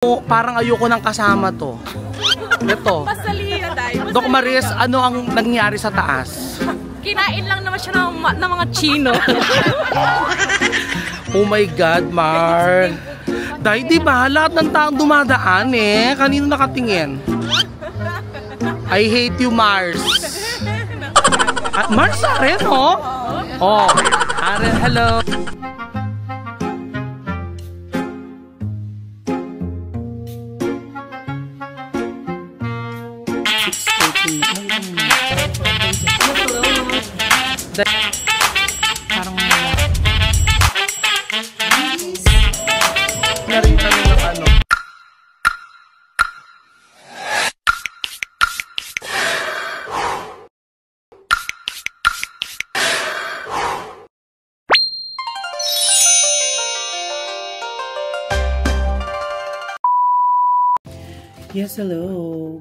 Parang ayoko nang kasama to. Ito. Doc Maris, ano ang nangyari sa taas? Kinain lang naman siya ng mga Chino. Oh my God, Mar. Dahil diba, lahat ng taong dumadaan eh. Kanino nakatingin? I hate you, Mars. Mars, Aren, oh? Oh, Aren, hello. Parang narin kami ng ano. Yes, hello.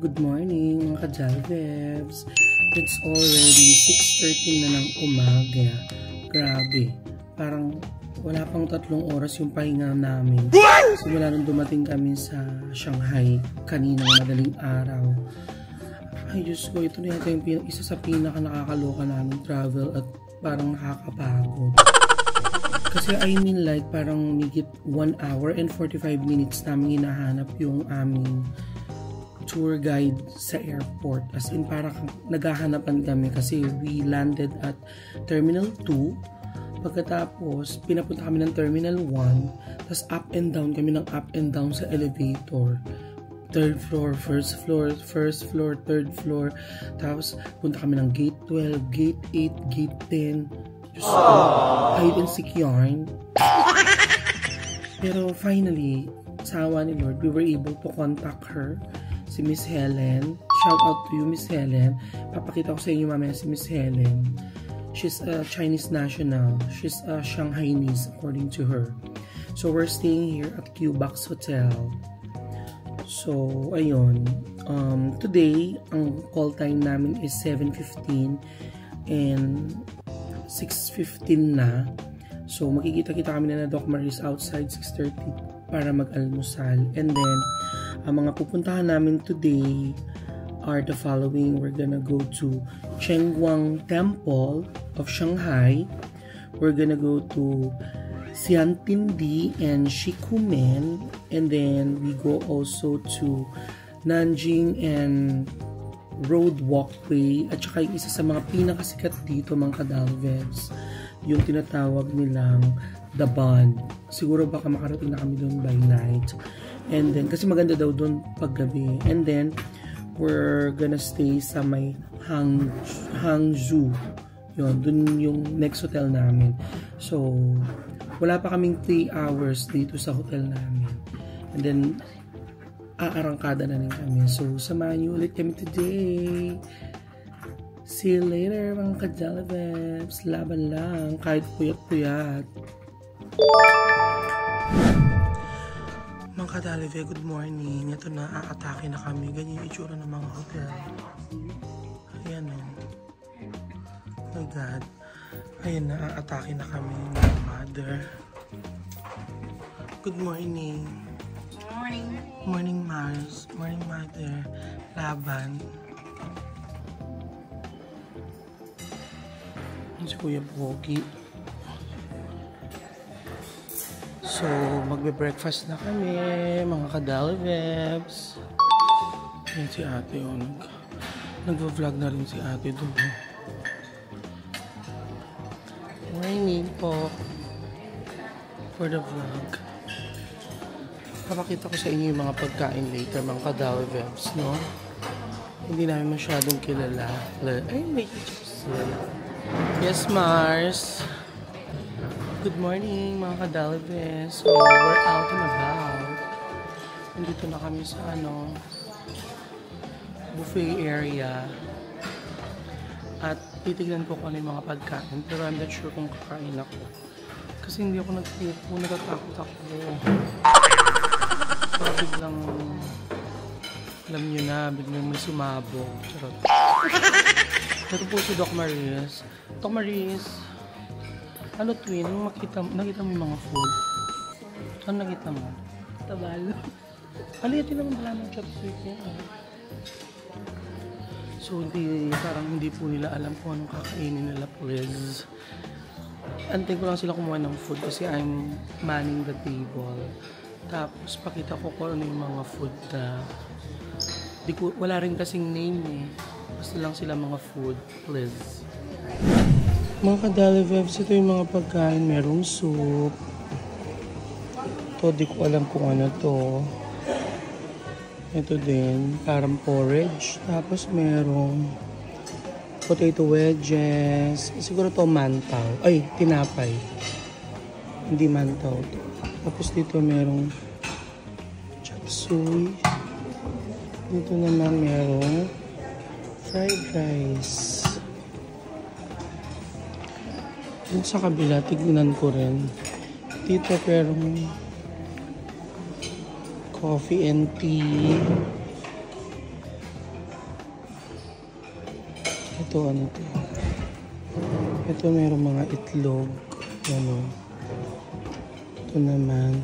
Good morning, mga ka-Jalvebs. It's already 6:13 na ng umaga. Grabe. Parang wala pang 3 oras yung pahinga namin. Simula nung dumating kami sa Shanghai kaninang madaling araw. Ay, Diyos ko, ito na yata yung isa sa pinaka nakakaloka namin travel at parang nakakapagod. Kasi I mean like parang migit 1 hour and 45 minutes namin hinahanap yung aming tour guide sa airport. As in parang naghahanapan kami kasi we landed at Terminal 2. Pagkatapos pinapunta kami ng Terminal 1. Tapos up and down kami ng up and down sa elevator. 3rd floor, 1st floor, 1st floor, 3rd floor. Tapos punta kami ng Gate 12, Gate 8, Gate 10. Just hide and seek yarn. Pero finally, sa awa ni Lord, we were able to contact her, si Miss Helen. Shout out to you, Miss Helen. Papakita ko sa inyo mamaya si Miss Helen. She's a Chinese national. She's a Shanghainese according to her. So we're staying here at Q-Box Hotel. So, ayun. Today, ang call time namin is 7:15 and 6:15 na. So, makikita-kita kami na Doc Maris outside 6:30 para mag-almusal. And then, ang mga pupuntahan namin today are the following. We're gonna go to Chengguang Temple of Shanghai. We're gonna go to Xiantindi and Shikumen. And then, we go also to Nanjing and Road Walkway. At saka yung isa sa mga pinakasikat dito, mga ka-Jalvebs, yung tinatawag nilang The Bund. Siguro baka makarating na kami doon by night. And then, kasi maganda daw doon paggabi. And then, we're gonna stay sa may Hangzhou. Yun, doon yung next hotel namin. So, wala pa kaming 3 hours dito sa hotel namin. And then, aarangkada na rin kami. So, samahan niyo ulit kami today. See you later, mga ka-Jalvebs. Laban lang, kahit puyat-puyat. Mga ka-Jalvebs, good morning. Ito na, aatake na kami. Ganyan yung itsura ng mga hotel. Ayan o. Oh my God. Ayan na, aatake na kami ng mother. Good morning. Morning. Morning, Mars. Morning, mother. Laban. Si Kuya Pogi. So, magbe-breakfast na kami, mga ka-Jalvebs. Yan si ate, oh. Nag-vlog na rin si ate doon. Morning po. For the vlog. Papakita ko sa inyo yung mga pagkain later, mga ka-Jalvebs, no? Hindi namin masyadong kilala. Ay, may chips. Yes, Mars. Good morning, mga ka-Jalvebs. So, we're out and about. Nandito na kami sa, buffet area. At titignan ko kung ano yung mga pagkain. Pero I'm not sure kung kakain ako. Kasi hindi ako nagpupo. Natatakot ako. So, biglang, alam nyo na, biglang may sumabog. Charot. Ito po si Doc Maris. Doc Maris, ano twin? Nakita mo yung mga food? Ano nakita mo? Tabalo. Alitin naman pala ng chopstick niya. So, parang hindi po nila alam kung anong kakainin nila, please. Antay ko lang sila kumuha ng food kasi I'm manning the table. Tapos, pakita ko kung ano yung mga food na wala rin kasing name eh. Basta lang sila mga food, please. Mga kadalivevs, ito yung mga pagkain. Merong soup. Ito, di ko alam kung ano to. Ito din, parang porridge. Tapos merong potato wedges. Siguro to mantaw. Ay, tinapay. Hindi mantaw to. Tapos dito merong chop suey. Dito naman merong fried rice. Dito sa kabila, tignan ko rin. Dito merong coffee and tea. Ito ano to? Ito mayroong mga itlog. Ano? Ito naman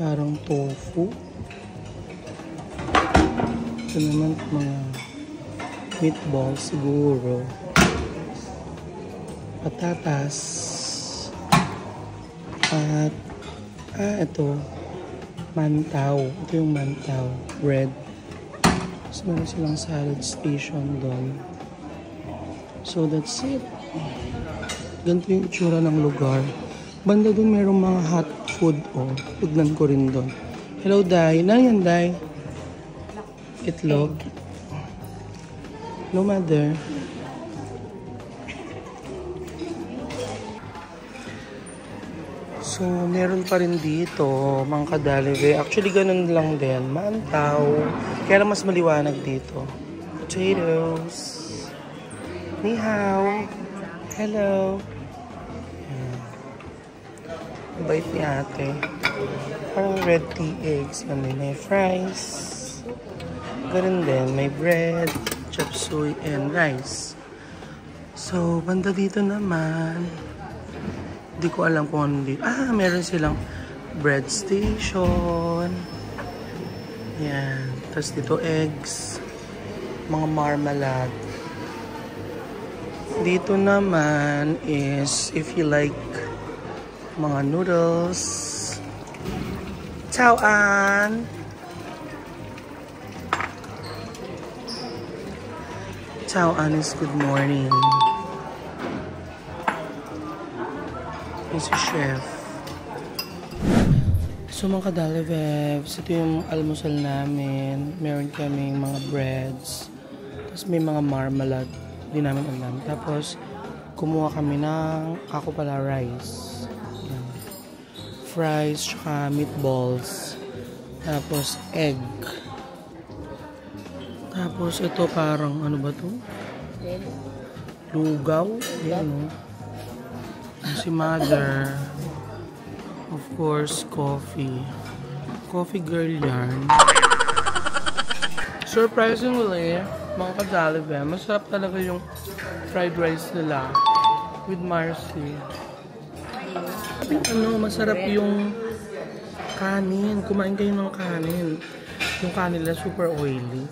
parang tofu. Ito naman mga meatballs siguro. Patatas. At ito mantaw. Ito yung mantaw. Bread. Tapos meron silang salad station doon. So that's it. Ganito yung itsura ng lugar. Banda doon merong mga hot food. Oh, tignan ko rin doon. Hello, Day. Na yan, Day? Itlog. Hello, Mother. So, meron pa rin dito, mga kadalive. Actually, ganun lang din. Mantaw. Kaya lang mas maliwanag dito. Potatoes. Ni hao. Hello. Ang bait ni ate. Parang red tea eggs. May fries. Ganun din. May bread, chop suey, and rice. So, banda dito naman. Hindi ko alam kung ano dito. Meron silang bread station. Yan. Tapos dito eggs. Mga marmalade. Dito naman is if you like mga noodles. Ciao, Ann! Ciao, Ann is good morning. Si chef. So mga kadalivevs, ito yung almusal namin. Meron kaming mga breads. Tapos may mga marmalade. Hindi namin alam. Tapos kumuha kami ng rice. Yan. Fries, tsaka meatballs. Tapos egg. Tapos ito parang ano ba to? Lugaw. Yan o. Si Mother, of course, coffee. Coffee girl yan. Surprisingly, mga kadalive, masarap talaga yung fried rice nila with Marcy. Masarap yung kanin. Kumain kayo ng kanin. Yung kanin nila super oily.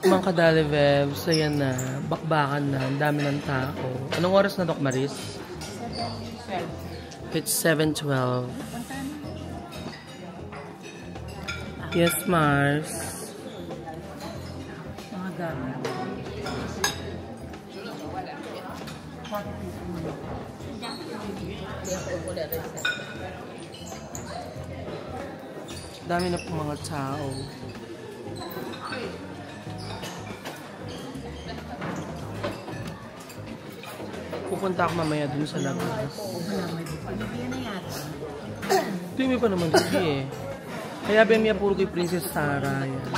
Mga kadalivevs, ayan na, bakbakan na, ang dami ng tao. Anong oras na, Doc Maris? 7:12. It's 7:12. Yes, Mars. Mga dami. Dami na po mga tao. Pupunta ako mamaya dun sa labas. Ito yung may pa naman dito eh. Kaya ba puro kay Princess Sarah. Yan.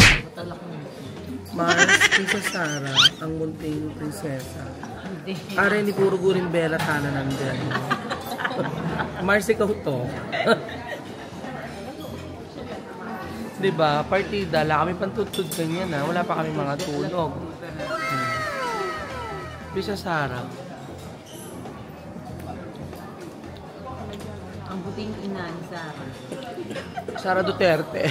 Mars, Princess Sarah, ang munting prinsesa. Para hindi puro gurin Bella Tana nandyan. Mars, ikaw to. Diba? Partida. Wala kami pantutod ganyan ha. Wala pa kami mga tulog. Bisa Sara. Ang buting ina ni Sara. Sara Duterte.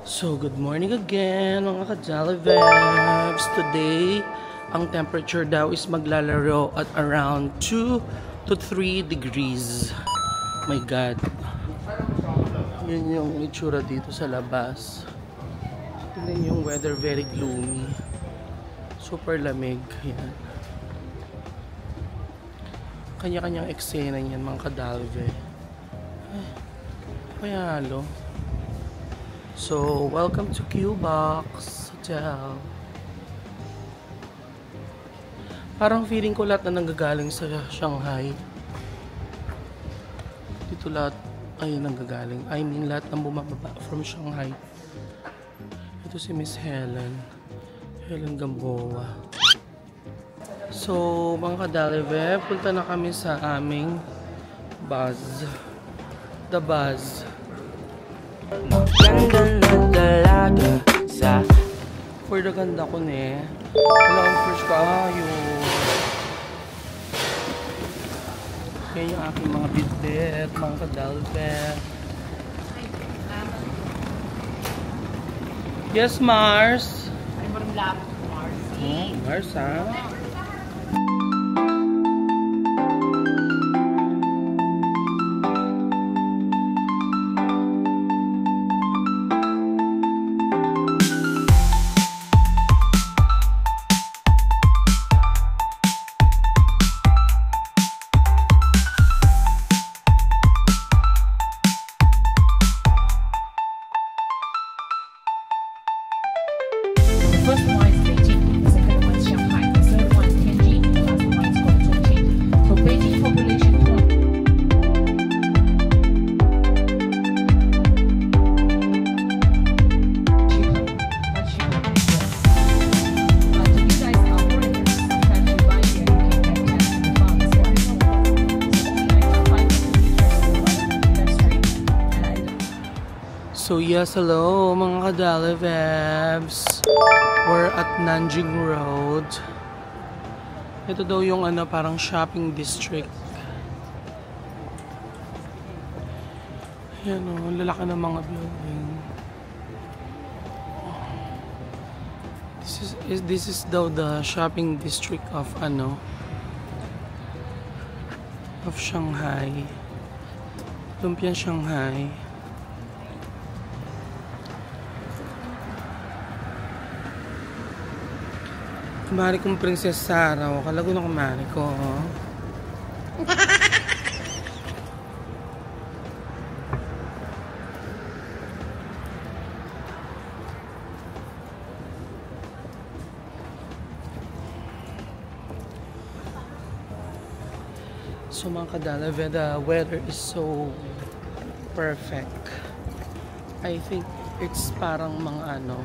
So, good morning again mga ka-Jolly Vibes. Today, ang temperature daw is maglalaro at around 2 to 3 degrees. My God. Yun yung itsura dito sa labas. Tignan yung weather, very gloomy. Super lamig. Yan. Kanya-kanyang eksena yan mga kadalve. Kaya halo. So, welcome to Q-Box Hotel. Parang feeling ko lahat na nanggagaling sa Shanghai. Dito lahat ay nanggagaling. I mean, lahat ng bumababa from Shanghai. Ito si Miss Helen. Helen Gamboa. So, mga kadalive, punta na kami sa aming buzz. The Buzz. For the ganda ko ne. Wala ang first kayo. Yan yung aking mga bidbit, mga kadalve. Yes, Mars. Ay, marunlap, Marcy. Mars, ha? First one is Beijing, the second one is Shanghai, the third one Tianjin, the last one is called Chongqing. So Beijing population 20. So yes, hello mga kadalivebs. We're at Nanjing Road. Ito daw yung ano, parang shopping district. Yan o, lalaki ng mga building. This is daw the shopping district of ano, of Shanghai. Lumpiang Shanghai. Kumari kong Princess Sara. Kalago na kumari ko. So mga kadalave, the weather is so perfect. I think it's parang mga ano,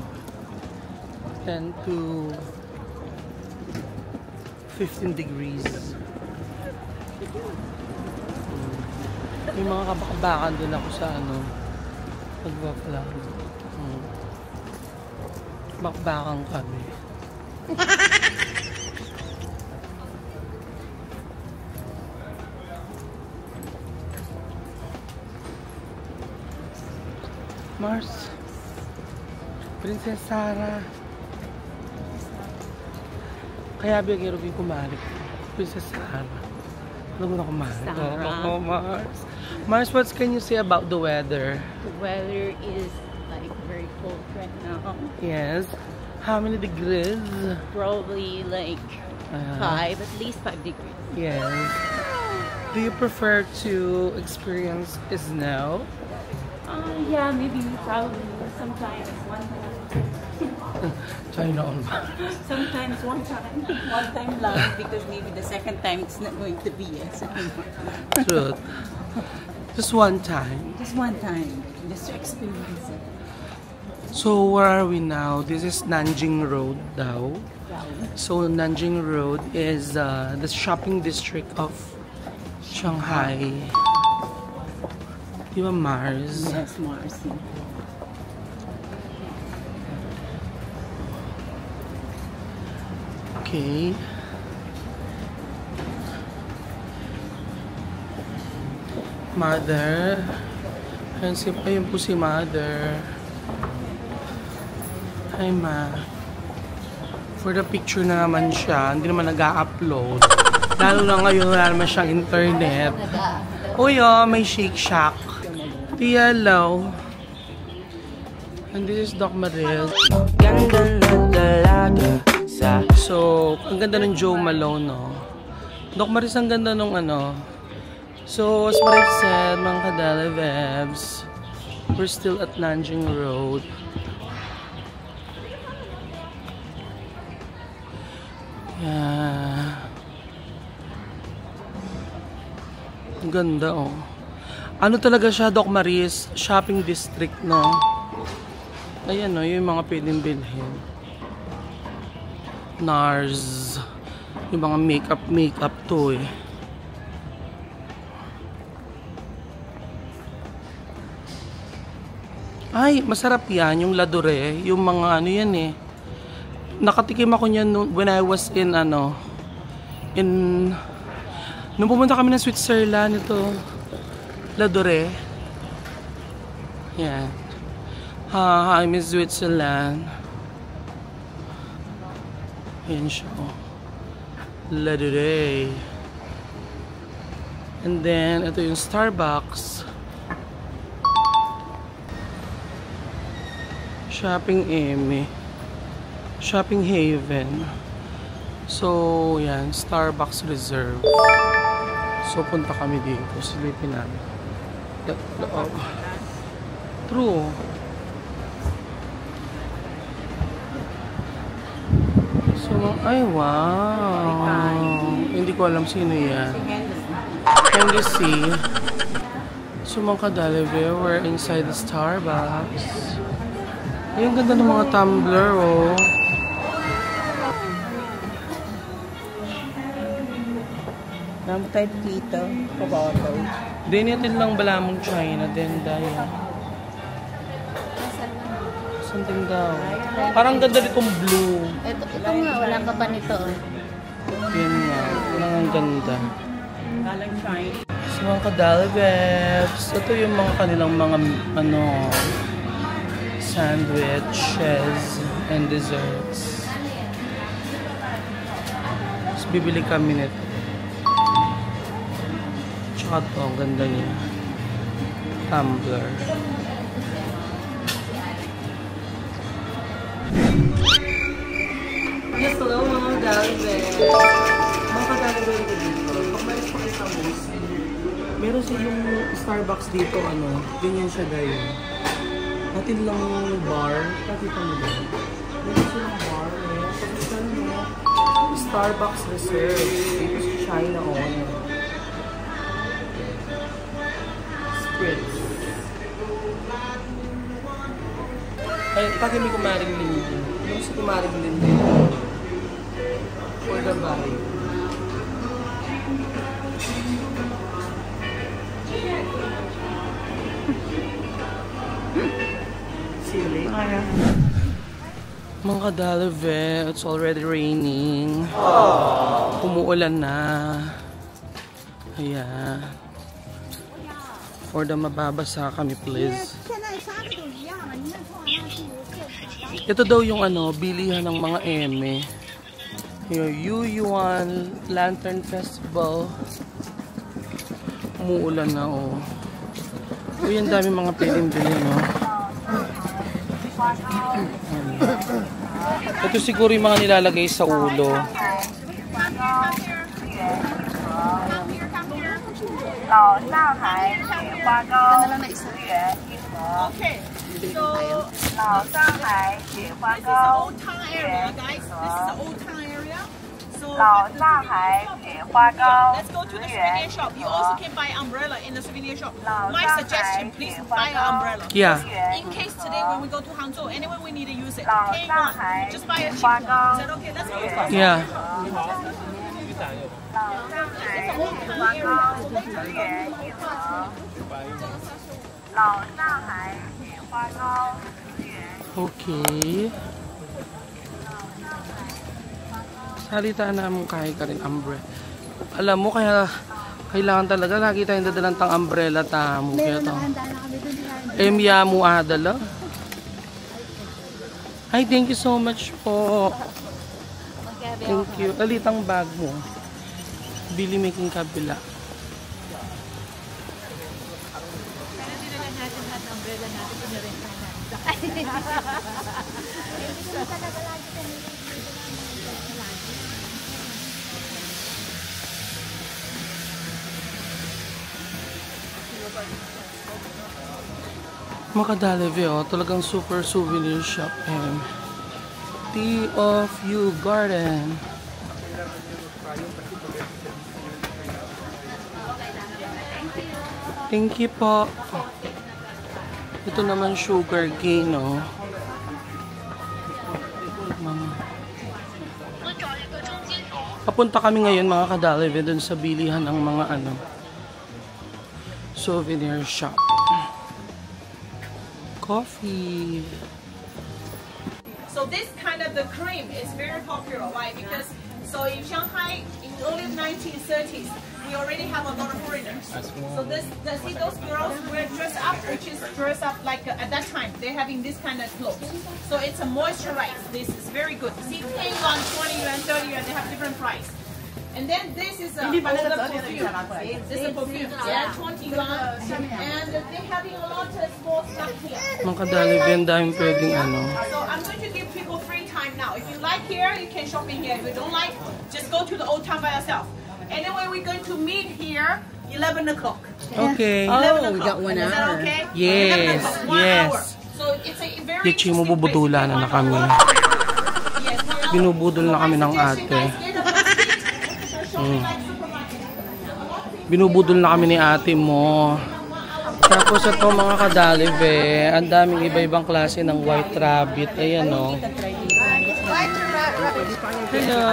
10 to 15 degrees. May mga kabakabakan din ako sa ano, pag-vlog. Bakbakan kami. Mars, Princess Sara. Kaya bigay Ruby kumari. Princess Sara. Alam mo na kumari. Oh, Mars. Mars, what can you say about the weather? The weather is like very cold right now. Yes. How many degrees? Probably like 5, at least 5 degrees. Yes. Do you prefer to experience snow? Yeah, maybe, probably, sometimes, one time. China on. Sometimes one time lang, because maybe the second time it's not going to be yes anymore. True. Just one time. Just one time, just to experience it. So where are we now? This is Nanjing Road daw. So Nanjing Road is the shopping district of Shanghai. Di ba Mars? Yes, Mars. Okay. Mother. Ayun po si Mother. Hi, Ma. For the picture na naman siya. Hindi naman nag-a-upload. Lalo na ngayon, wala naman siyang internet. Uy, oh, may Shake Shack. Hello. And this is Doc Maril. So, ang ganda ng Joe Malone, no? Doc Maris, ang ganda nung ano. So, as what I've said, mga kadala vebs, we're still at Nanjing Road. Yeah. Ang ganda, oh. Ano talaga siya, Doc Maris? Shopping district, no? Ayan, no? Yung mga pwedeng bilhin. NARS. Yung mga makeup to, eh. Ay, masarap yan, yung Ladure. Yung mga ano yan, eh. Nakatikim ako niyan when I was in nung pumunta kami ng Switzerland, ito Ladure. Yan. I'm in Switzerland. Yan siya. Ladure. And then ito yung Starbucks. Shopping Amy. Shopping Haven. So, yan. Starbucks Reserve. So, punta kami dito. Silipin namin. True. So, ay, wow. Hindi ko alam sino yan. Can you see? So, mga kadalive, we're inside the Starbucks. Ay, ang ganda ng mga tumbler, oh. Ang type dito, kabato. Din natin lang balamong China, din dahil. Something daw. Parang ganda ditong blue. Ito nga, wala ka pa nito. Yan nga, parang ang ganda. Galang China. So mga kadalibebs, ito yung mga kanilang mga sandwiches and desserts. Tapos bibili kami nito. Tsaka ito, ang ganda niya. Tumbler. Yes, hello mga kadalibebs. Mga kadalibebs ko dito. Pag may pakita mo, meron silang Starbucks dito, ganyan siya guys. Atin lang yung bar. Nakita mo ba? Meron silang bar, eh. Tapos mo, Starbucks Reserve. Dito sa China, Spritz. Ay, pati may kumaring Lindy. Yung si kumaring Lindy. For the body. Mga kadalive, it's already raining. Umuulan na. Ayan. For the mababasa kami, please. Ito daw yung bilihan ng mga eme. Yung Yuyuan Lantern Festival. Umuulan na, Uy, ang dami mga pwedeng bilhin, Ito siguro yung mga nilalagay sa ulo. Okay, so this is the old town area, guys. This is the old town area. So let's go to the souvenir shop. You also can buy umbrella in the souvenir shop. My suggestion, please buy an umbrella. Yeah. In case today when we go to Hangzhou, anyway we need to use it. Okay, just buy a cheap one. Is that okay? Let's go. Yeah. It's an old town area. Okay. Salita na mo kahit ka rin umbrella. Alam mo, kaya kailangan talaga lagi tayong dadalang tang umbrella tamo. Kaya to. Emya mo adala. Ay, thank you so much po. Thank you. Alitang bag mo. Bili making kabila. Makadalive, oh, talagang super souvenir shop. Tea of You Garden. Thank you po. Ito naman sugar cane, oh. Papunta kami ngayon mga kadalive dun sa bilihan ng mga souvenir shop. Coffee. So this kind of the cream is very popular. Why? Because so in Shanghai in early 1930s we already have a lot of foreigners. So see those girls wear dress up, which is dress up like at that time they're having this kind of clothes. So it's a moisturized. This is very good. See 10 yuan, 20 yuan, 30 yuan. They have different price. And then this is a perfume. This is a perfume. Yeah, 20 yuan. And they're having a lot of small stuff here. Mga kadalive, ang daming pwedeng So I'm going to give people free time now. If you like here, you can shop in here. If you don't like, just go to the old town by yourself. Anyway, we're going to meet here 11 o'clock. Okay. 11 we got 1 Is that hour. okay? Yes, 1 hour. yes. So it's a very Pichi mo bubudula na kami. Binubudol na kami ng ate. Binubudol na kami ni ate mo. Tapos ito mga kadalive, ang daming iba-ibang klase ng white rabbit. Ayan, o. Hello.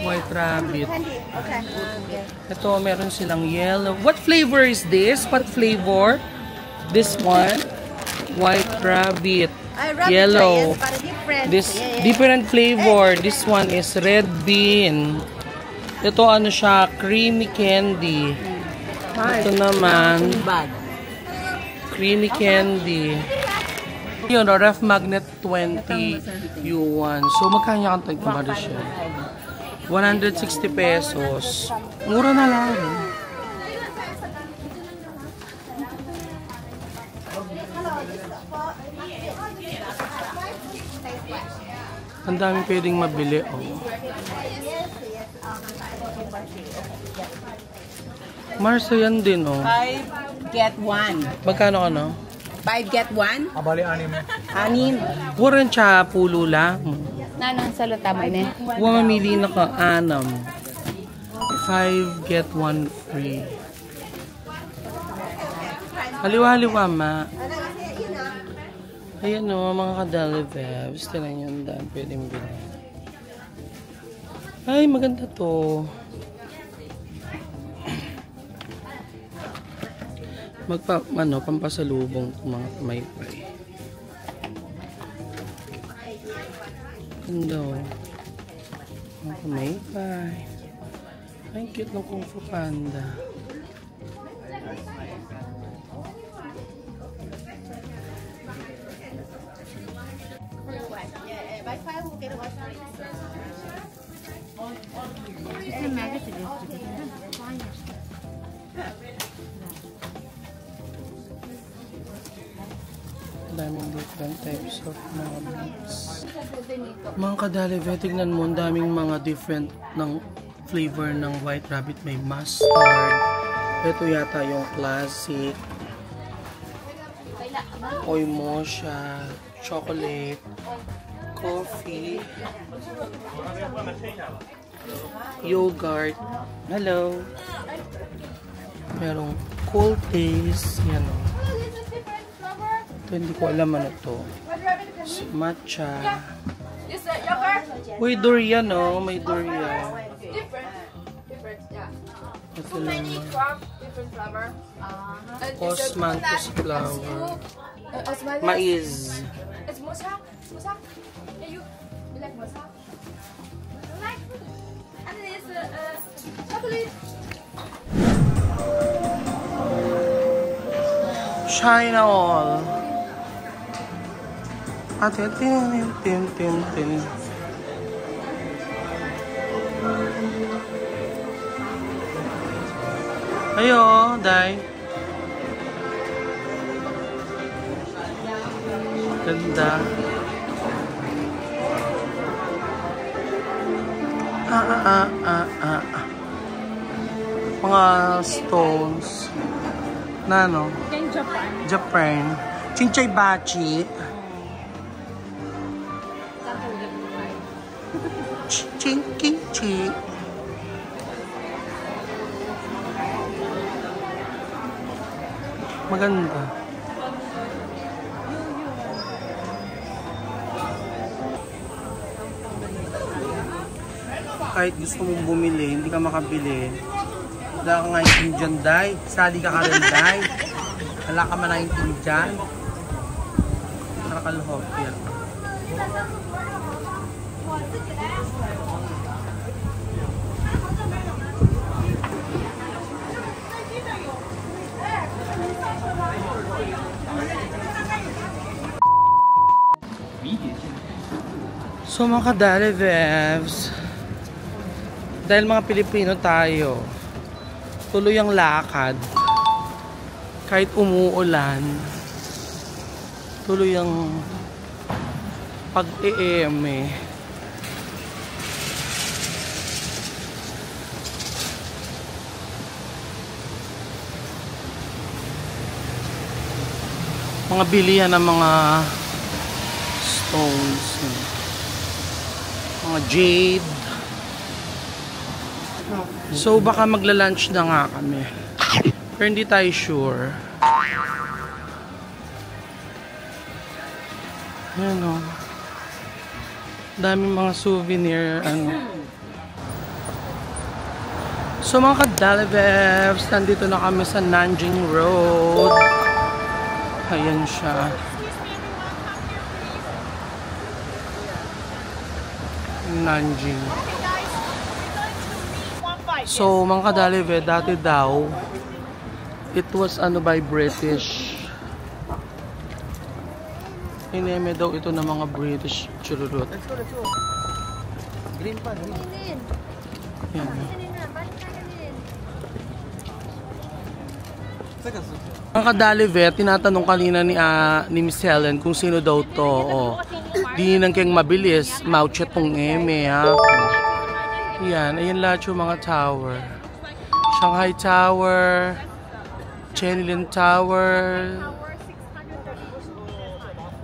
White rabbit. Ito, meron silang yellow. What flavor is this? What flavor? This one? White rabbit. Yellow. This different flavor. This one is red bean. Ito ano siya, creamy candy. Ito naman, creamy candy. Yun, ref magnet 20 yuan. So magkanya kang tagpamari siya. 160 pesos. Mura na lang. Ang daming pwedeng mabili, oh. Marso yan din, oh. 5 get 1. Magkano ano? 5 get 1? Abali, anim. Anim. Waran siya pulo lang. Nanong salita mo ni? Huwag mamili na ka, 6. 5 get 1 free. Haliwa-haliwa, ma. Ayan o, mga kadalivebs. Tinan yun daan. Pwede mo bilhin. Ay, maganda to. Pampasalubong mga maypay. Ganda o. Mga maypay. Ay, cute ng Kung Fu Panda. Daming different types of mga beads. Mga kadalive, tignan mo, daming mga different ng flavor ng white rabbit. May mustard. Ito yata yung classic. Oimosia. Chocolate. Coffee. Yogurt. Hello. Merong cold taste. Yan o. Ito, hindi ko alam ano to. Matcha. Uy, durian o. May durian. Ito lang. different flour. Osmanthus flour. Mais. It's mosak. Mosak. Yeah, you like mosak? Like. And then it's chocolate. China all. Ate, tin. Ayo, Day. Ganda. Mga stones. Na ano? Japan. Chinchay bachi. Kimchi. Maganda. Kahit gusto mong bumili, hindi ka makabili. Wala ka nga intindihan, Day. Sali ka ka rin, Day. Wala ka man na intindihan. Nakakalhok yan. So mga kadali vevs, dahil mga Pilipino tayo, tuloy ang lakad kahit umuulan, tuloy ang pag-ieme. Mga bilihan ng mga stones, mga jade. So baka magla-lunch na nga kami, pero hindi tayo sure. Ayan o, daming mga souvenir. So mga kadalibebs, nandito na kami sa Nanjing Road. Ayan siya. Nanjing. So mga kadalibe, dati daw it was by British. Ineme daw ito ng mga British chururut. Green pa, green. Yan. Mga kadalibe, tinatanong kanina ni Miss Helen kung sino daw to. Oh. Di nang keng mabilis, mauchet tong eme ha. Yan, ayan lahat yung mga tower. Shanghai Tower, Chenilin Tower,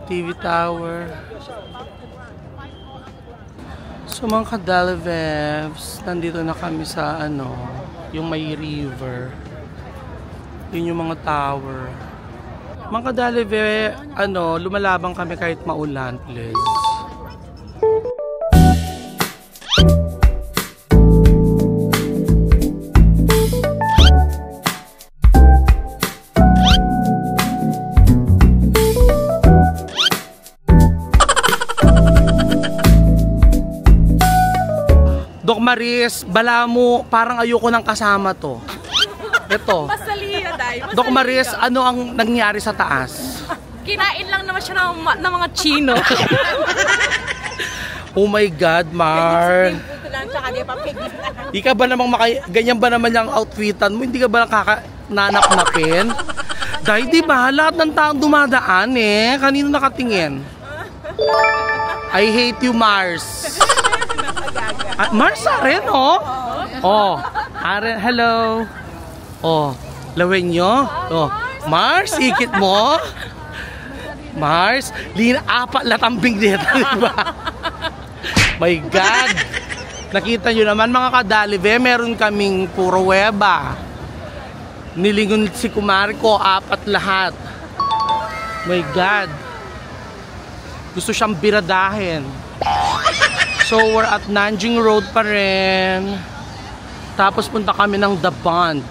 TV Tower. So mga kadalivevs, nandito na kami sa yung may river. Yun yung mga tower. Mga kadalive, lumalabang kami kahit maulan, please. Doc Maris, bala mo, parang ayoko ng kasama to. Ito. Masaliya, Day. Doc Maris, ano ang nangyari sa taas? Kinain lang naman siya ng mga Chino. Oh my God, Mar. Di ka ba namang ganyan ba naman yung outfitan mo? Hindi ka ba nakaka-nanap-napin? Dahil di ba, lahat ng taong dumadaan kanino nakatingin? I hate you, Mars. Mars rin, oh. Oh, Aren, hello. Oh, lawin nyo. Oh, Mars, ikit mo. Mars, apat latambing dito, diba? My God. Nakita nyo naman mga kadalive, meron kaming puro weba. Nilingon si kumari ko, 4 lahat. My God. Gusto siyang biradahin. So we're at Nanjing Road pa rin. Tapos punta kami ng The Bund.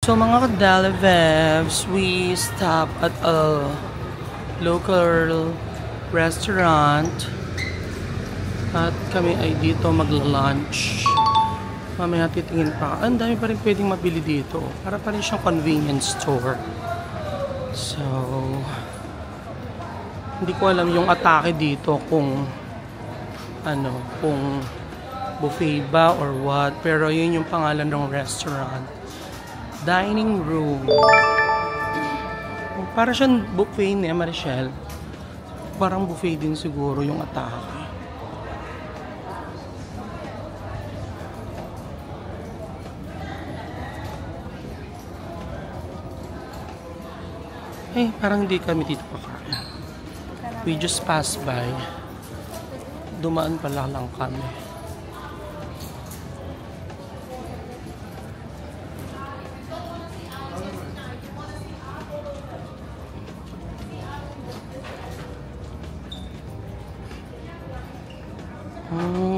So mga ka-Dalivebs, we stop at a local restaurant at kami ay dito magla-lunch. Mamaya titingin pa. Ang dami pa rin pwedeng mabili dito. Para pa rin siyang convenience store. So, hindi ko alam yung atake dito kung ano, kung buffet ba or what. Pero yun yung pangalan ng restaurant. Dining room. Para siyang buffet niya, Marichelle. Parang buffet din siguro yung atake. Eh, parang hindi kami dito pakain. We just passed by. Dumaan pala lang kami.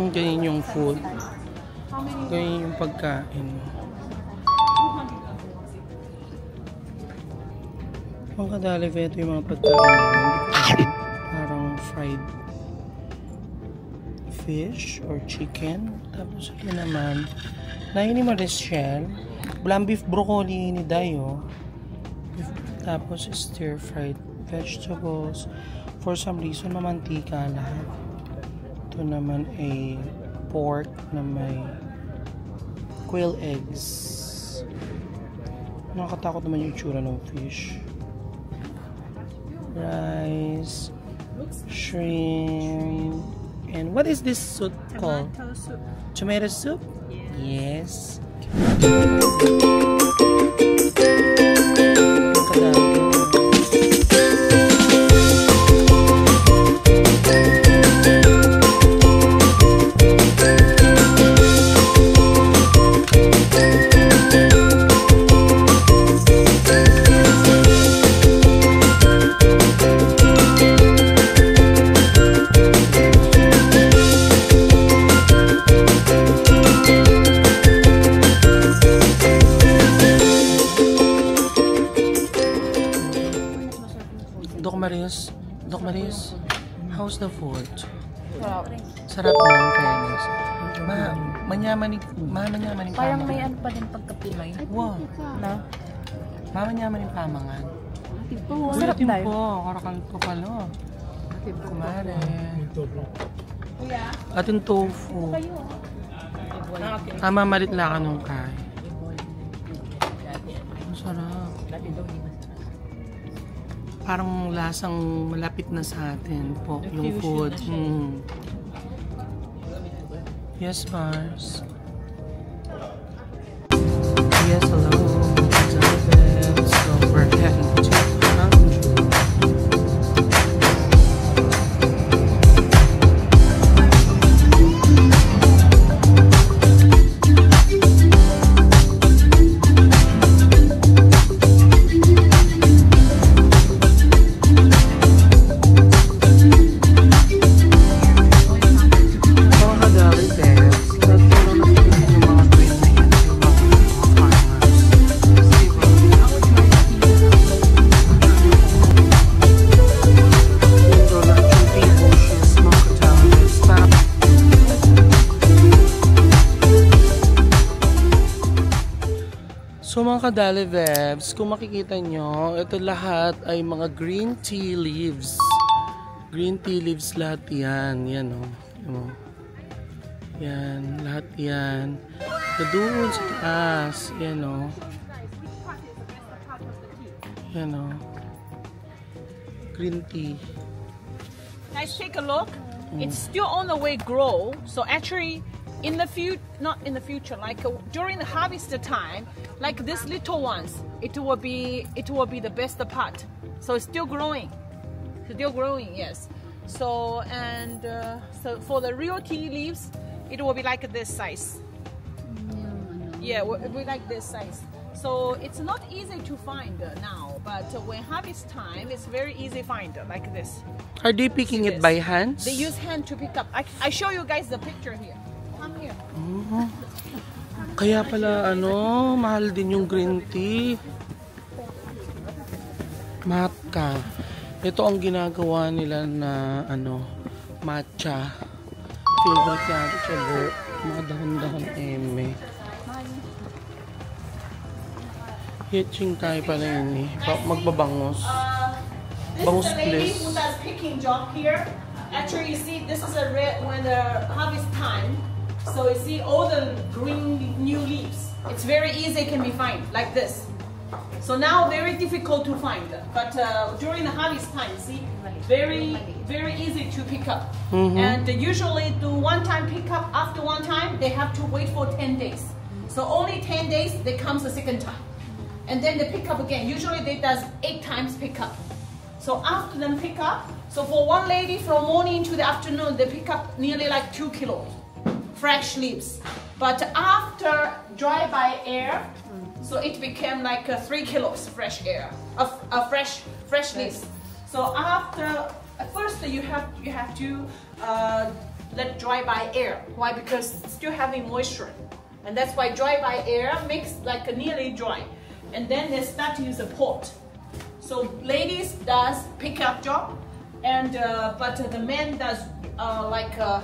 Ganyan yung food. Ganyan yung pagkain. Mga ka-Dalive, ito yung mga pagkain namin. Parang fried fish or chicken. Tapos ito naman, nahin ni Marichelle. Walang beef broccoli ni Dayo. Tapos stir-fried vegetables. For some reason, mamantika lahat. Ito naman ay pork na may quail eggs. Nakakatakot naman yung tsura ng fish. Rice, shrimp, and what is this soup called? Tomato soup. Tomato soup? Yes. Doc Maris, how's the food? Sarap mo, in fairness. Manyaman yung pamangan. Parang may ano pa din pagka-Pinoy. Wow. Na? Mamanyaman yung pamangan. Sarap Ulitin tayo. po, karakal ko pala. Kumare. Ating tofu. Mamalit lang ka nung kay. Ang sarap. Parang lasang malapit na sa atin po yung food. Yes, Mars. Yes, hello. So we're heading to Hangzhou. So mga ka-Dalivebs, kung makikita nyo, ito lahat ay mga green tea leaves. Green tea leaves lahat yan. Yan o. Yan. Lahat yan. Doon sa taas. Yan o. Yan o. Green tea. Guys, take a look. It's still on the way grow. So actually, in the future, not in the future, like during the harvest time, like these little ones, it will be the best part. So it's still growing. Still growing, yes. So and so for the real tea leaves, it will be like this size. Yeah, it will be like this size. So it's not easy to find now, but when harvest time, it's very easy find like this. Are they picking it by hands? They use hand to pick up. I show you guys the picture here. Come here. Kaya pala mahal din yung green tea. Matcha. Ito ang ginagawa nila na matcha. Favorite natin siya, mga dahon-dahon eme. Hitching tayo pala yun eh. Magbabangos. This is the lady who does picking job here. Actually, you see, this is a red when the harvest time. So you see all the green new leaves. It's very easy, can be found like this. So now very difficult to find, but during the harvest time, see, very easy to pick up. And usually do one time pick up. After one time, they have to wait for 10 days. So only 10 days, they comes the second time. And then they pick up again. Usually they does 8 times pick up. So after them pick up, so for one lady from morning to the afternoon, they pick up nearly like 2 kilos fresh leaves. But after dry by air, so it became like 3 kilos fresh air of fresh leaves. So after first you have to let dry by air. Why? Because it's still having moisture, and that's why dry by air makes like a nearly dry. And then they start to use a pot. So ladies does pick up job, and but the men does like a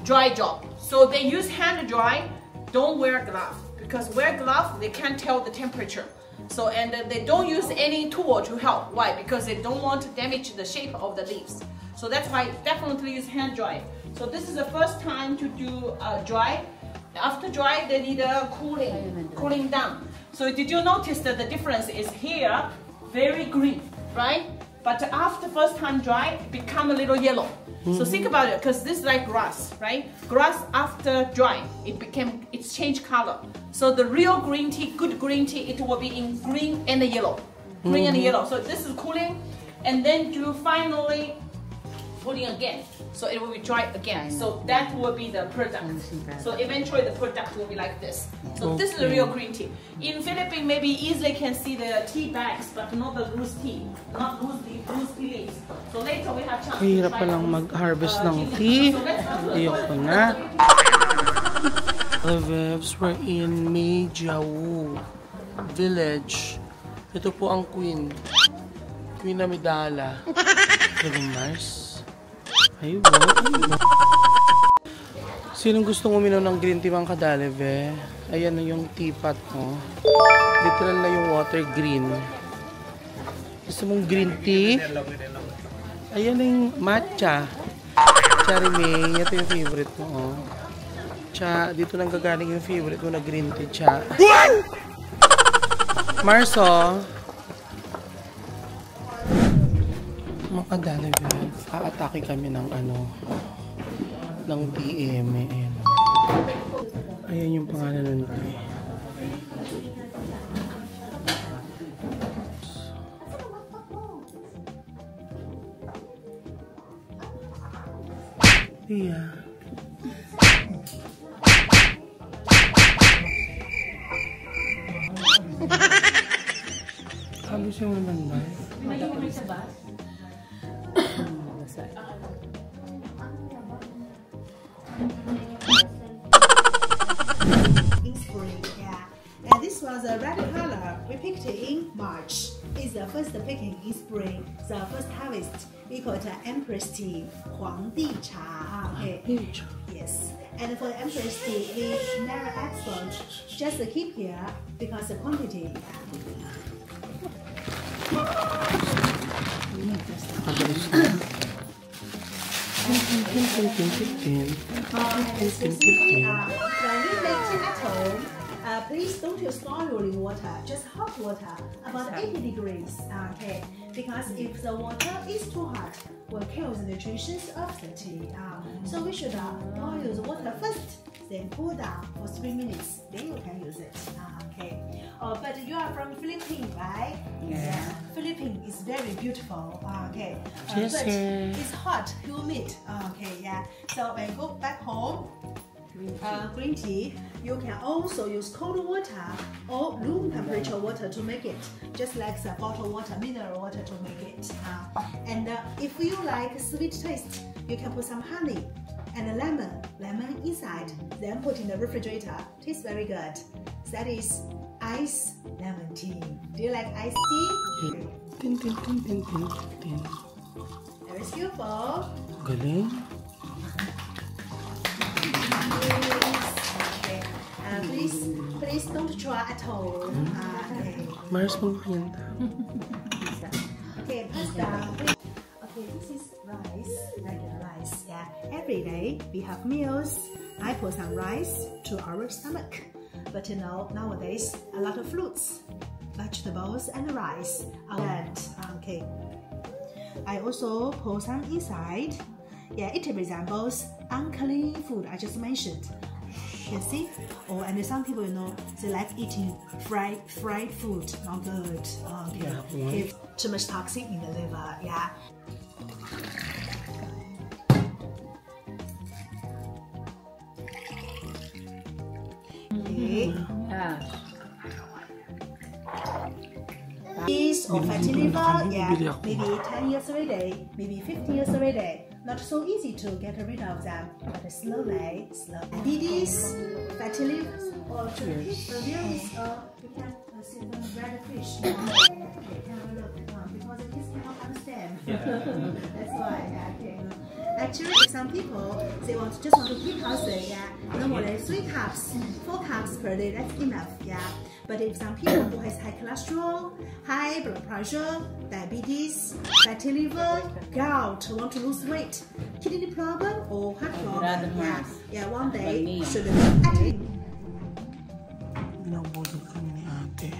dry job. So they use hand dry. Don't wear glove, because wear glove they can't tell the temperature. So and they don't use any tool to help. Why? Because they don't want to damage the shape of the leaves. So that's why definitely use hand dry. So this is the first time to do dry. After dry, they need a cooling down. So did you notice that the difference is here, very green, right? But after first time dry, it become a little yellow. So think about it, because this is like grass, right? Grass after dry, it's changed color. So the real green tea, good green tea, it will be in green and yellow. Green and yellow. So this is cooling, and then you finally putting again. So it will be dry again. So that will be the product. So eventually the product will be like this. So this is the real green tea. In Philippines, maybe easily can see the tea bags, but not the loose tea, not loose tea leaves. So later we have chance. Hirap palang mag-harvest ng tea. Ayoko na. The Vevs were in Meijiao village. Ito po ang queen. Queen Amidala. Very nice. Ay, wow. Sinong gustong uminom ng green tea mga kadaleve? Ayan na yung teapot mo. Literal na yung water green. Gusto mong green tea? Ayan na yung matcha. Charimay, ito yung favorite mo. Oh. Cha, dito lang gagaling yung favorite mo na green tea. Cha. Marso. Mga kadaleve, aatake kami ng ng TM. Ayan yung pangalan ng tea. Yeah. Habis yung maganda. In spring, yeah. And this was a red color. We picked it in March. It's the first picking in spring. The first harvest. We call it Empress tea, 皇帝茶. Okay. Yes. And for the Empress tea, we never export. Just keep here because the quantity. When we make tea at home, please don't use boiling water, just hot water, about 80 degrees. Okay, because if the water is too hot, will kill the nutrition of the tea. So we should boil the water first, then cool down for 3 minutes. Then you can use it. Okay. But you are from Philippines, right? Yeah. Philippines is very beautiful. Okay. Yes, but yes. it's hot, humid. Okay, yeah. So when you go back home, green tea, you can also use cold water or room temperature water to make it, just like the bottled water, mineral water to make it. And if you like sweet taste, you can put some honey and a lemon inside, then put in the refrigerator. Tastes very good. That is iced lemon tea. Do you like iced tea? Tin, tin, tin, tin, tin, tin. Very skillful. Galing. Please don't try at all. Okay. Mars magpinta. Okay, pasta. Okay, this is rice, regular rice. Yeah, every day we have meals. I put some rice to our stomach. But you know, nowadays a lot of fruits, vegetables, and rice are banned. Okay. I also put some inside. Yeah, it resembles unclean food I just mentioned. You see? Oh, and some people, you know, they like eating fried food. Not good. Okay. Yeah, Give too much toxin in the liver. Yeah. Okay. Yeah. Yeast or fatty liver, yeah, maybe 10 years already, maybe 15 years already. Not so easy to get rid of them, but slowly. Diabetes, fatty liver, or here is you can see the red fish. Okay, have a look, because the kids cannot understand. That's why. Okay. Actually, some people they just want to keep healthy. Yeah, no more than 3 cups, 4 cups per day. That's enough. Yeah. But if some people who has high cholesterol, high blood pressure, diabetes, fatty liver, gout, want to lose weight, kidney problem or heart problem, yeah, one day should be. Nabulog kami ni ate.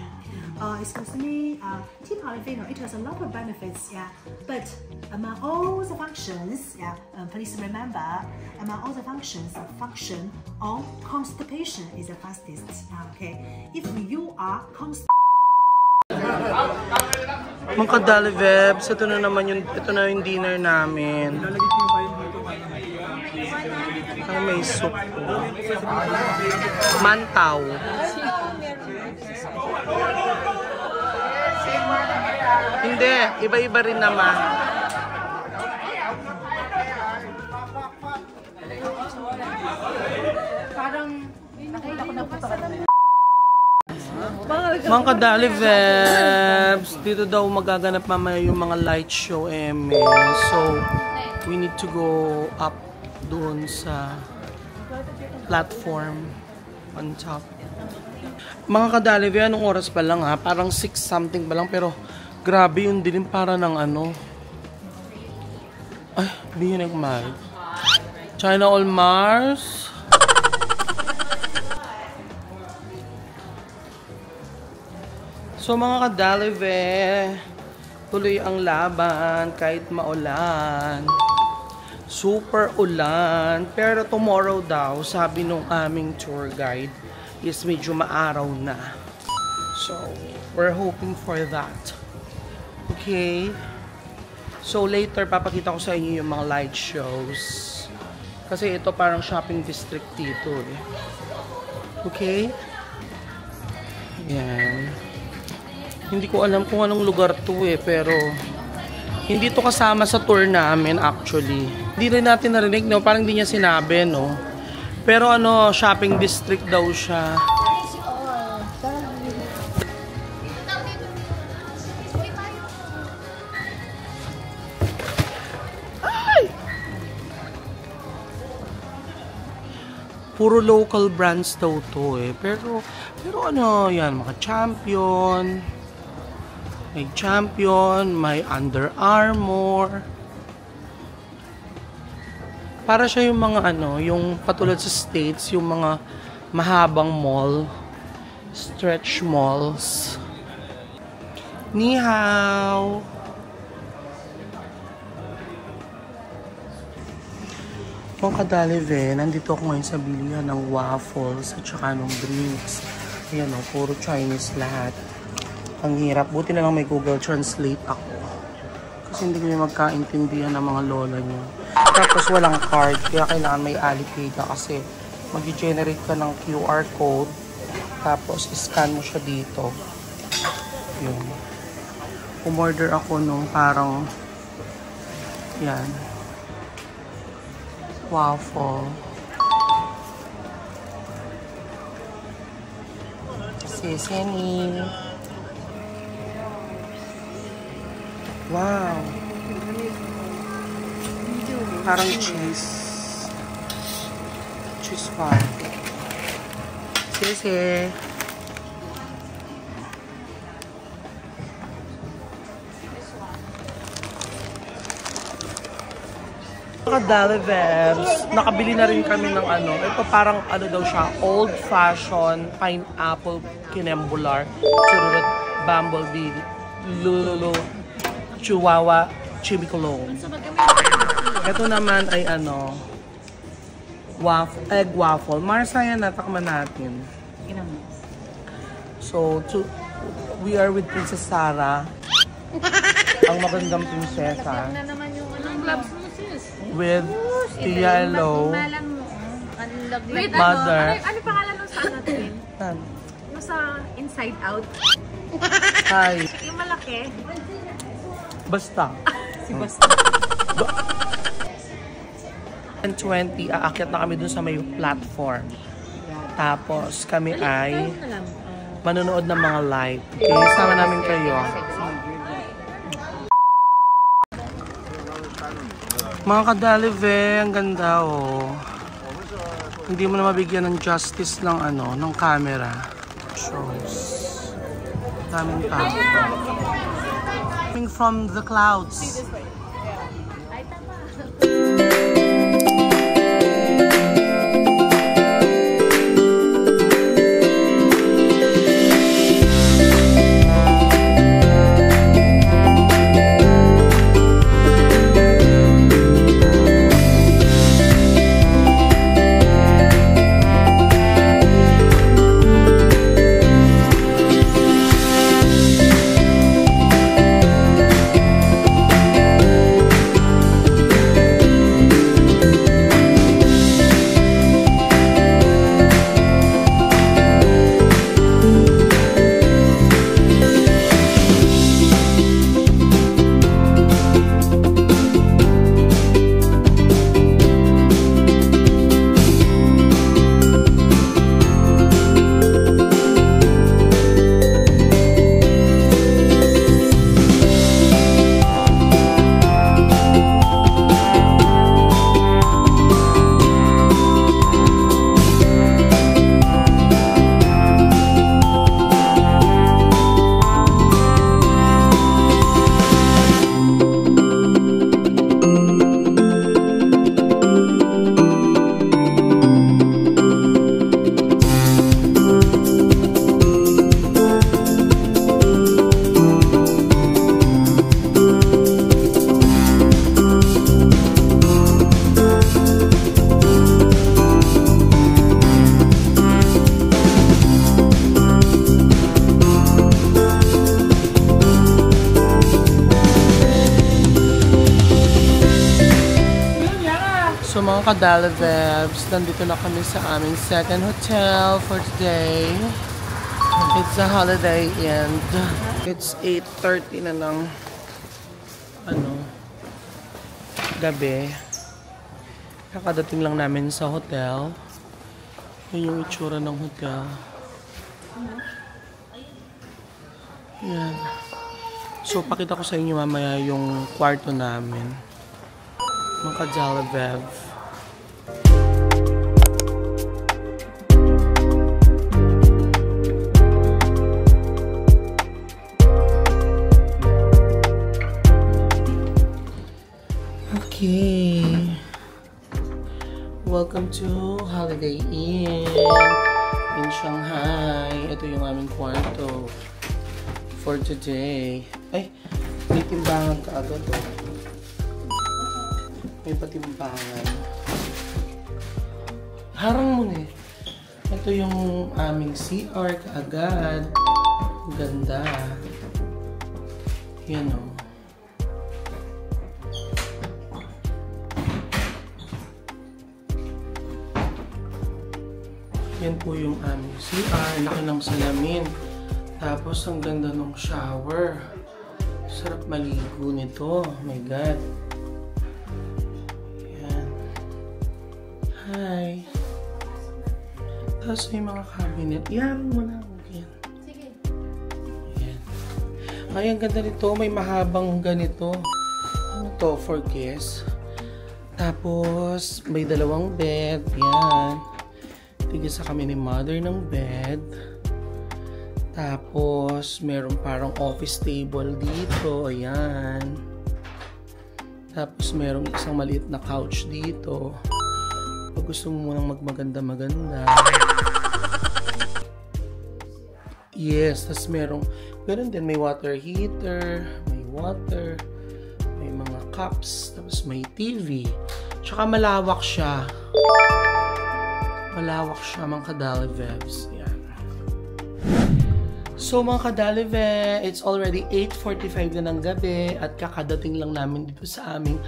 Excuse me, tea polyphenol, it has a lot of benefits, yeah. But among all the functions, yeah, please remember, among all the functions, the function on constipation is the fastest. Okay, if you are constipated. Mga kadali vebs, ito na yung dinner namin. Ay, may soup po. Mantaw. Hindi, iba-iba rin naman. Parang nakita ko na po Mga kadali vebs, dito daw magaganap mamaya yung mga light show So, we need to go up doon sa platform on top. Mga kadali vebs, anong oras pa lang ha? Parang 6 something pa lang, pero grabe yung dilim para ng ano. Ay, hindi yun yung kumain. China All Mars. So mga kadalive, tuloy ang laban kahit maulan. Super ulan. Pero tomorrow daw, sabi nung aming tour guide, is medyo maaraw na. So, we're hoping for that. Okay? So later, papakita ko sa inyo yung mga light shows. Kasi ito parang shopping district dito. Okay? Yan. Hindi ko alam kung anong lugar to pero hindi to kasama sa tour namin actually. Hindi rin natin narinig, no? Parang hindi niya sinabi, no? Pero ano, shopping district daw siya. Ay! Puro local brands daw to Pero ano, yan, mga Champion. May Champion, may Under Armour. Para siya yung mga ano, yung patulad sa States, yung mga mahabang mall, stretch malls. Ni hao. Mga kadalive, nandito ako ngayon sa bilihan ng waffles at saka ng drinks. Ayan o, puro Chinese lahat. Ang hirap. Buti na lang may Google Translate ako. Kasi hindi kami magkaintindihan ng mga lola niyo. Tapos walang card, kaya kailangan may Alipay ka kasi mag-generate ka ng QR code. Tapos scan mo siya dito. Yun. Umorder ako nung parang yan. Waffle. Sesame. Wow. Parang cheese. Cheese farm. Sese. Kadalivebs, nakabili na rin kami ng ano. Ito parang ano daw siya, old-fashioned pineapple kinembular, churut, bumblebee, lululu, chihuahua, chimicolone. Ito naman ay ano, egg waffle. Marsaya na, takman natin. So, we are with Princess Sarah, ang magandang prinsesa. With Tia Lo, Mother. Ano pangalan nung sa natin? Yung sa Inside Out. Hi. Yung malaki. Basta. Si Basta. 20, aakyat na kami dun sa may platform. Tapos kami ay manonood ng mga live. Okay, sama namin kayo. Mga kadalive, ang ganda oh. Hindi mo na mabigyan ng justice ng ano, ng camera. Shows. Daming tao. Coming from the clouds. So mga kadalivebs, nandito na kami sa aming second hotel for today. It's a Holiday Inn. It's 8:30 na ng gabi. Kakadating lang namin sa hotel. Yun yung itsura ng hotel. Yan. So pakita ko sa inyo mamaya yung kwarto namin. Mga kadalivebs. Okay. Welcome to Holiday Inn in Shanghai. Ito yung aming kwarto for today. Ay, may timbangan ka agad oh. May patimbangan. Harang mo na eh. Ito yung aming CR kaagad. Ganda. Yan o. Yan po yung aming CR. Laki ng salamin. Tapos ang ganda ng shower. Sarap maligo nito. Oh my God. Yan. Hi. Tapos may mga cabinet. Yan mo na. Yan. Sige. Yan. Ay, ang ganda nito. May mahabang ganito. Ano to? For guests. Tapos, may dalawang bed. Yan. Tigisa kami ni mother ng bed. Tapos, meron parang office table dito. Ayan. Tapos, meron isang maliit na couch dito. Pag gusto mo munang magmaganda-maganda. Yes, tapos meron din, may water heater, may water, may mga cups, tapos may TV. Tsaka malawak siya. Malawak siya, mga kadalivebs. Yan. So, mga kadalive, it's already 8:45 na ng gabi at kakadating lang namin dito sa aming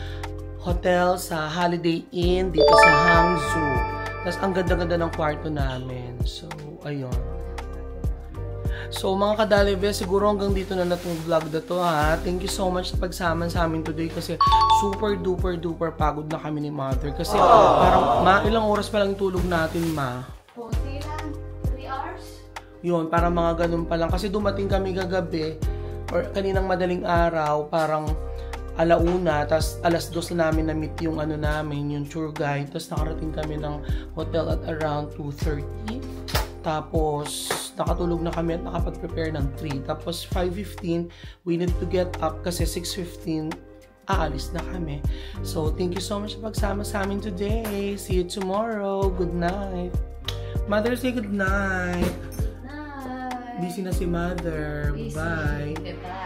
hotel sa Holiday Inn dito sa Hangzhou. Tapos, ang ganda-ganda ng kwarto namin. So, ayun. So, mga kadalive, siguro hanggang dito na itong vlog na to, ha. Thank you so much sa pagsama sa amin today kasi super duper pagod na kami ni mother. Kasi parang ilang oras pa lang tulog natin, ma. 40 lang. 3 hours. Yun, parang mga ganun pa lang. Kasi dumating kami kagabi or kaninang madaling araw, parang alauna, tapos alas 2 na namin na-meet yung ano namin, yung tour guide. Tapos nakarating kami ng hotel at around 2:30. Tapos, nakatulog na kami at nakapag-prepare ng 3. Tapos, 5:15, we need to get up kasi 6:15, aalis na kami. So, thank you so much sa pagsama sa amin today. See you tomorrow. Good night. Mother, say good night. Night. Busy na si Mother. Busy. Bye. Bye-bye.